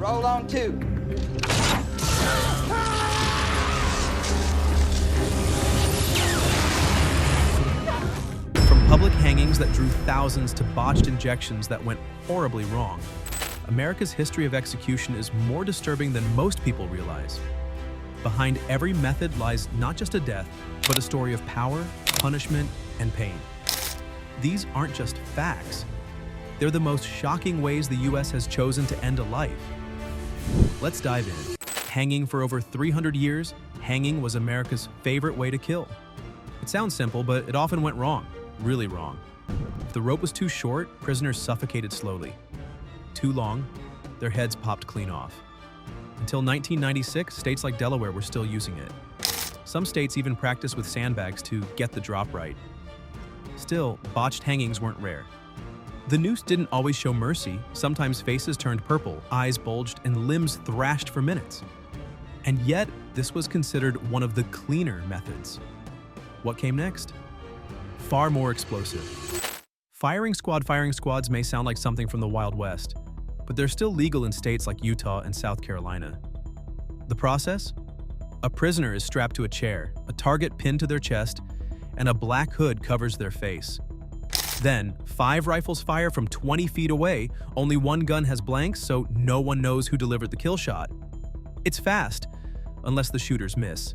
Roll on 2. From public hangings that drew thousands to botched injections that went horribly wrong, America's history of execution is more disturbing than most people realize. Behind every method lies not just a death, but a story of power, punishment, and pain. These aren't just facts. They're the most shocking ways the US has chosen to end a life. Let's dive in. Hanging for over 300 years, hanging was America's favorite way to kill. It sounds simple, but it often went wrong, really wrong. If the rope was too short, prisoners suffocated slowly. Too long, their heads popped clean off. Until 1996, states like Delaware were still using it. Some states even practiced with sandbags to get the drop right. Still, botched hangings weren't rare. The noose didn't always show mercy. Sometimes faces turned purple, eyes bulged, and limbs thrashed for minutes. And yet, this was considered one of the cleaner methods. What came next? Far more explosive. Firing squads may sound like something from the Wild West, but they're still legal in states like Utah and South Carolina. The process? A prisoner is strapped to a chair, a target pinned to their chest, and a black hood covers their face. Then, 5 rifles fire from 20 feet away. Only one gun has blanks, so no one knows who delivered the kill shot. It's fast, unless the shooters miss.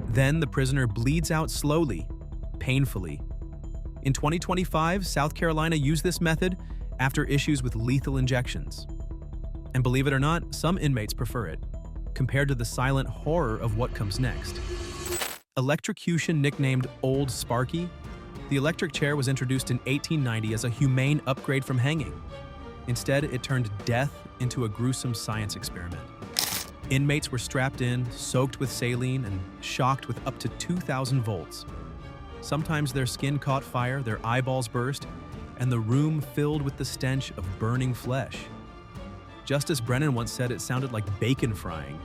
Then the prisoner bleeds out slowly, painfully. In 2025, South Carolina used this method after issues with lethal injections. And believe it or not, some inmates prefer it, compared to the silent horror of what comes next. Electrocution, nicknamed Old Sparky, the electric chair was introduced in 1890 as a humane upgrade from hanging. Instead, it turned death into a gruesome science experiment. Inmates were strapped in, soaked with saline, and shocked with up to 2,000 volts. Sometimes their skin caught fire, their eyeballs burst, and the room filled with the stench of burning flesh. Justice Brennan once said it sounded like bacon frying.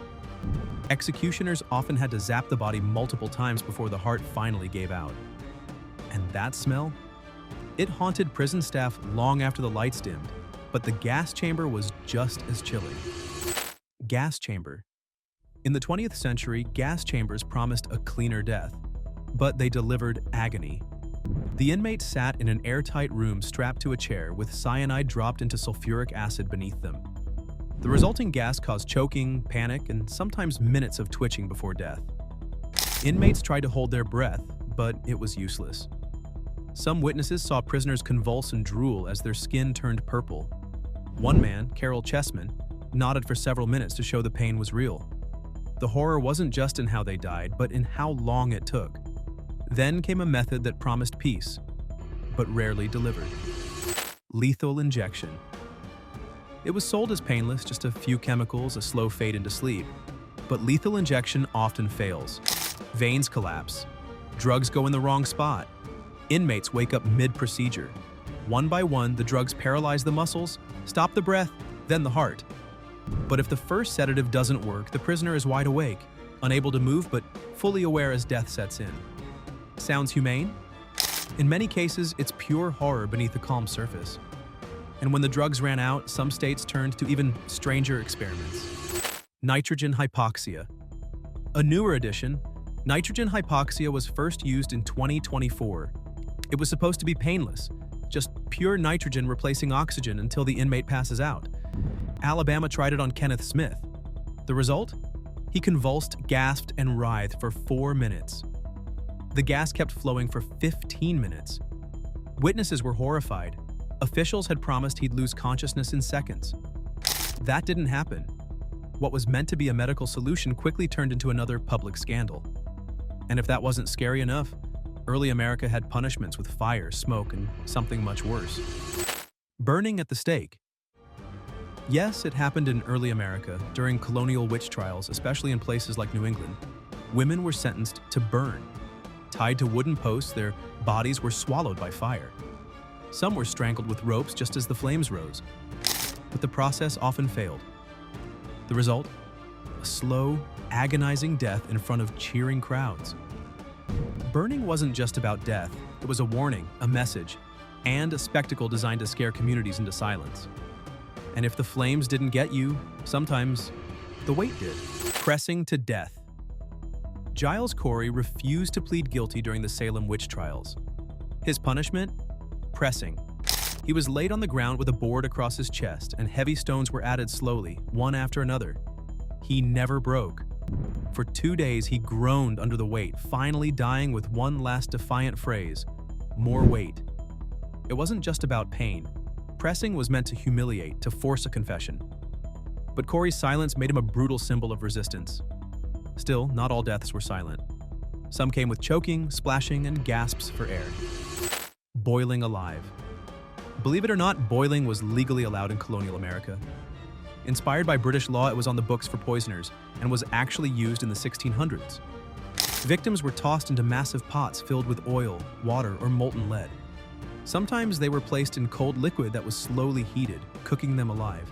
Executioners often had to zap the body multiple times before the heart finally gave out. And that smell? It haunted prison staff long after the lights dimmed, but the gas chamber was just as chilling. Gas chamber. In the 20th century, gas chambers promised a cleaner death, but they delivered agony. The inmates sat in an airtight room strapped to a chair with cyanide dropped into sulfuric acid beneath them. The resulting gas caused choking, panic, and sometimes minutes of twitching before death. Inmates tried to hold their breath, but it was useless. Some witnesses saw prisoners convulse and drool as their skin turned purple. One man, Carol Chessman, nodded for several minutes to show the pain was real. The horror wasn't just in how they died, but in how long it took. Then came a method that promised peace, but rarely delivered. Lethal injection. It was sold as painless, just a few chemicals, a slow fade into sleep. But lethal injection often fails. Veins collapse. Drugs go in the wrong spot. Inmates wake up mid-procedure. One by one, the drugs paralyze the muscles, stop the breath, then the heart. But if the first sedative doesn't work, the prisoner is wide awake, unable to move but fully aware as death sets in. Sounds humane? In many cases, it's pure horror beneath the calm surface. And when the drugs ran out, some states turned to even stranger experiments. Nitrogen hypoxia. A newer addition, nitrogen hypoxia was first used in 2024. It was supposed to be painless, just pure nitrogen replacing oxygen until the inmate passes out. Alabama tried it on Kenneth Smith. The result? He convulsed, gasped, and writhed for 4 minutes. The gas kept flowing for 15 minutes. Witnesses were horrified. Officials had promised he'd lose consciousness in seconds. That didn't happen. What was meant to be a medical solution quickly turned into another public scandal. And if that wasn't scary enough, early America had punishments with fire, smoke, and something much worse. Burning at the stake. Yes, it happened in early America during colonial witch trials, especially in places like New England. Women were sentenced to burn. Tied to wooden posts, their bodies were swallowed by fire. Some were strangled with ropes just as the flames rose. But the process often failed. The result? A slow, agonizing death in front of cheering crowds. Burning wasn't just about death. It was a warning, a message, and a spectacle designed to scare communities into silence. And if the flames didn't get you, sometimes the weight did. Pressing to death. Giles Corey refused to plead guilty during the Salem witch trials. His punishment? Pressing. He was laid on the ground with a board across his chest, and heavy stones were added slowly, one after another. He never broke. For 2 days, he groaned under the weight, finally dying with one last defiant phrase: more weight. It wasn't just about pain. Pressing was meant to humiliate, to force a confession. But Corey's silence made him a brutal symbol of resistance. Still, not all deaths were silent. Some came with choking, splashing, and gasps for air. Boiling alive. Believe it or not, boiling was legally allowed in colonial America. Inspired by British law, it was on the books for poisoners and was actually used in the 1600s. Victims were tossed into massive pots filled with oil, water, or molten lead. Sometimes they were placed in cold liquid that was slowly heated, cooking them alive.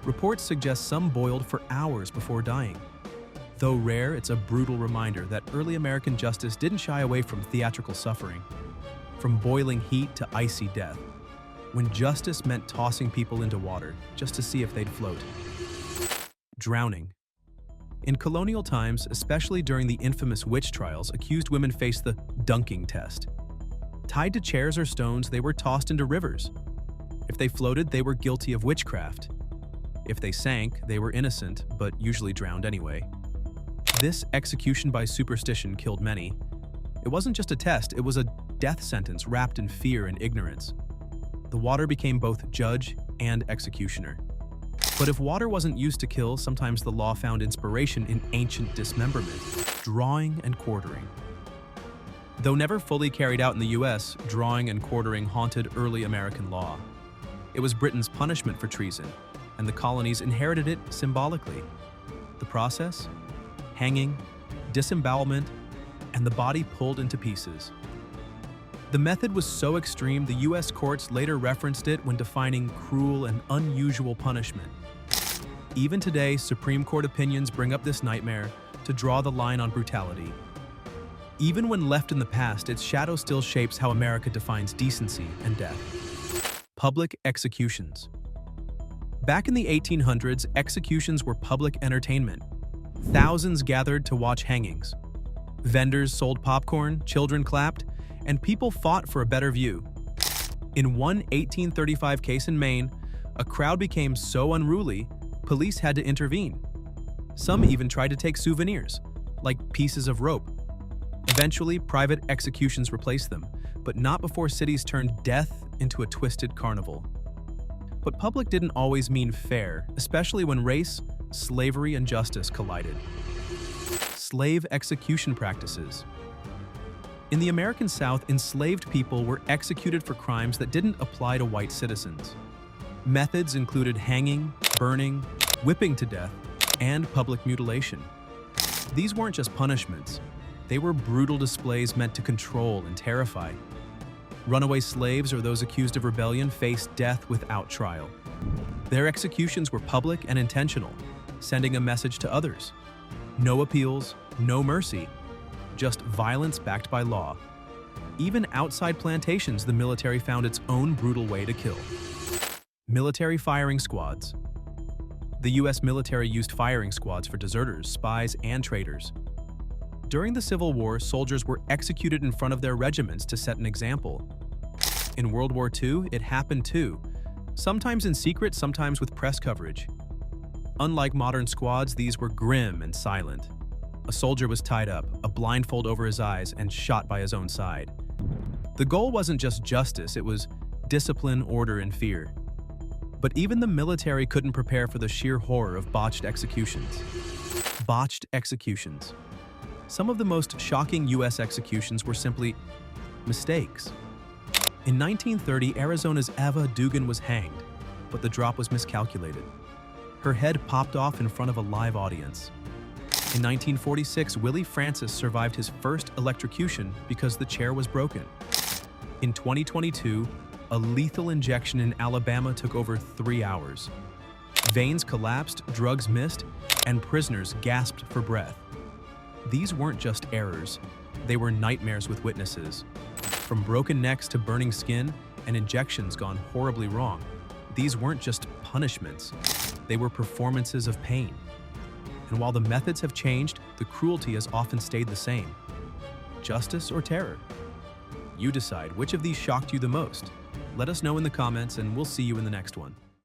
Reports suggest some boiled for hours before dying. Though rare, it's a brutal reminder that early American justice didn't shy away from theatrical suffering, from boiling heat to icy death, when justice meant tossing people into water just to see if they'd float. Drowning. In colonial times, especially during the infamous witch trials, accused women faced the dunking test. Tied to chairs or stones, they were tossed into rivers. If they floated, they were guilty of witchcraft. If they sank, they were innocent, but usually drowned anyway. This execution by superstition killed many. It wasn't just a test, it was a death sentence wrapped in fear and ignorance. The water became both judge and executioner. But if water wasn't used to kill, sometimes the law found inspiration in ancient dismemberment, drawing and quartering. Though never fully carried out in the US, drawing and quartering haunted early American law. It was Britain's punishment for treason, and the colonies inherited it symbolically. The process? Hanging, disembowelment, and the body pulled into pieces. The method was so extreme, the US courts later referenced it when defining cruel and unusual punishment. Even today, Supreme Court opinions bring up this nightmare to draw the line on brutality. Even when left in the past, its shadow still shapes how America defines decency and death. Public executions. Back in the 1800s, executions were public entertainment. Thousands gathered to watch hangings. Vendors sold popcorn, children clapped, and people fought for a better view. In one 1835 case in Maine, a crowd became so unruly, police had to intervene. Some even tried to take souvenirs, like pieces of rope. Eventually, private executions replaced them, but not before cities turned death into a twisted carnival. But public didn't always mean fair, especially when race, slavery, and justice collided. Slave execution practices. In the American South, enslaved people were executed for crimes that didn't apply to white citizens. Methods included hanging, burning, whipping to death, and public mutilation. These weren't just punishments. They were brutal displays meant to control and terrify. Runaway slaves or those accused of rebellion faced death without trial. Their executions were public and intentional, sending a message to others. No appeals, no mercy, just violence backed by law. Even outside plantations, the military found its own brutal way to kill. Military firing squads. The US military used firing squads for deserters, spies, and traitors. During the Civil War, soldiers were executed in front of their regiments to set an example. In World War II, it happened too, sometimes in secret, sometimes with press coverage. Unlike modern squads, these were grim and silent. A soldier was tied up, a blindfold over his eyes, and shot by his own side. The goal wasn't just justice, it was discipline, order, and fear. But even the military couldn't prepare for the sheer horror of botched executions. Botched executions. Some of the most shocking US executions were simply mistakes. In 1930, Arizona's Eva Dugan was hanged, but the drop was miscalculated. Her head popped off in front of a live audience. In 1946, Willie Francis survived his first electrocution because the chair was broken. In 2022, a lethal injection in Alabama took over 3 hours. Veins collapsed, drugs missed, and prisoners gasped for breath. These weren't just errors, they were nightmares with witnesses. From broken necks to burning skin and injections gone horribly wrong, These weren't just punishments, they were performances of pain. And while the methods have changed, the cruelty has often stayed the same. Justice or terror? You decide which of these shocked you the most. Let us know in the comments, and we'll see you in the next one.